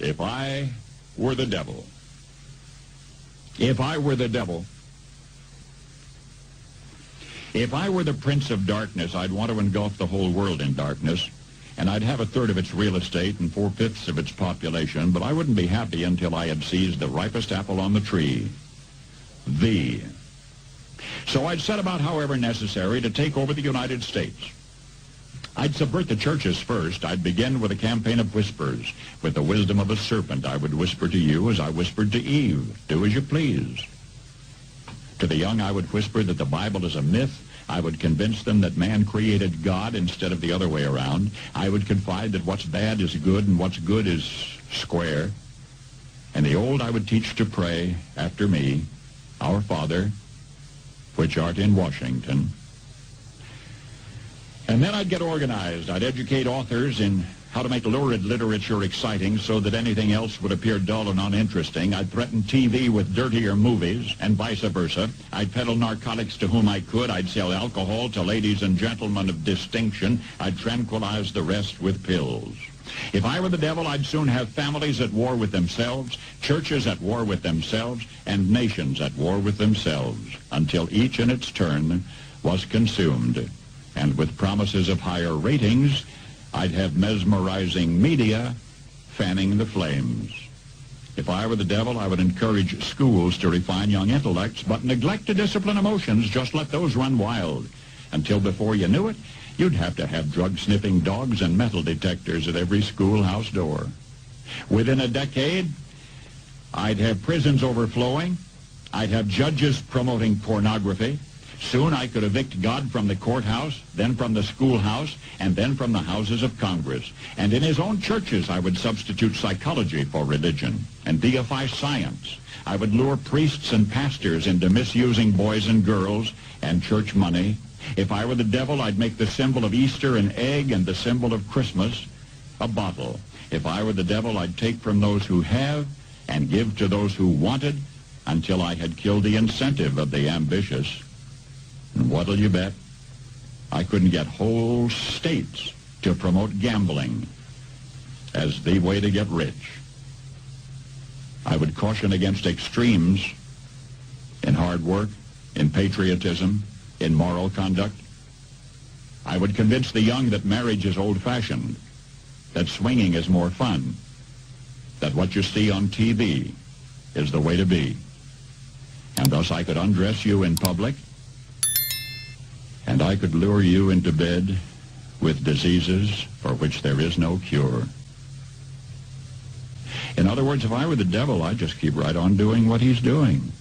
If I were the devil, if I were the devil, if I were the prince of darkness, I'd want to engulf the whole world in darkness, and I'd have a third of its real estate and 4/5 of its population, but I wouldn't be happy until I had seized the ripest apple on the tree, thee. So I'd set about, however necessary, to take over the United States. I'd subvert the churches first. I'd begin with a campaign of whispers. With the wisdom of a serpent, I would whisper to you as I whispered to Eve, do as you please. To the young, I would whisper that the Bible is a myth. I would convince them that man created God instead of the other way around. I would confide that what's bad is good and what's good is square. And the old I would teach to pray after me, Our Father, which art in Washington. And then I'd get organized. I'd educate authors in how to make lurid literature exciting so that anything else would appear dull and uninteresting. I'd threaten TV with dirtier movies and vice versa. I'd peddle narcotics to whom I could. I'd sell alcohol to ladies and gentlemen of distinction. I'd tranquilize the rest with pills. If I were the devil, I'd soon have families at war with themselves, churches at war with themselves, and nations at war with themselves, until each in its turn was consumed. And with promises of higher ratings, I'd have mesmerizing media fanning the flames. If I were the devil, I would encourage schools to refine young intellects, but neglect to discipline emotions. Just let those run wild. Until before you knew it, you'd have to have drug-sniffing dogs and metal detectors at every schoolhouse door. Within a decade, I'd have prisons overflowing. I'd have judges promoting pornography. Soon I could evict God from the courthouse, then from the schoolhouse, and then from the houses of Congress. And in his own churches, I would substitute psychology for religion and deify science. I would lure priests and pastors into misusing boys and girls and church money. If I were the devil, I'd make the symbol of Easter an egg and the symbol of Christmas a bottle. If I were the devil, I'd take from those who have and give to those who wanted until I had killed the incentive of the ambitious. And what'll you bet? I couldn't get whole states to promote gambling as the way to get rich. I would caution against extremes in hard work, in patriotism, in moral conduct. I would convince the young that marriage is old-fashioned, that swinging is more fun, that what you see on TV is the way to be. And thus I could undress you in public, and I could lure you into bed with diseases for which there is no cure. In other words, if I were the devil, I'd just keep right on doing what he's doing.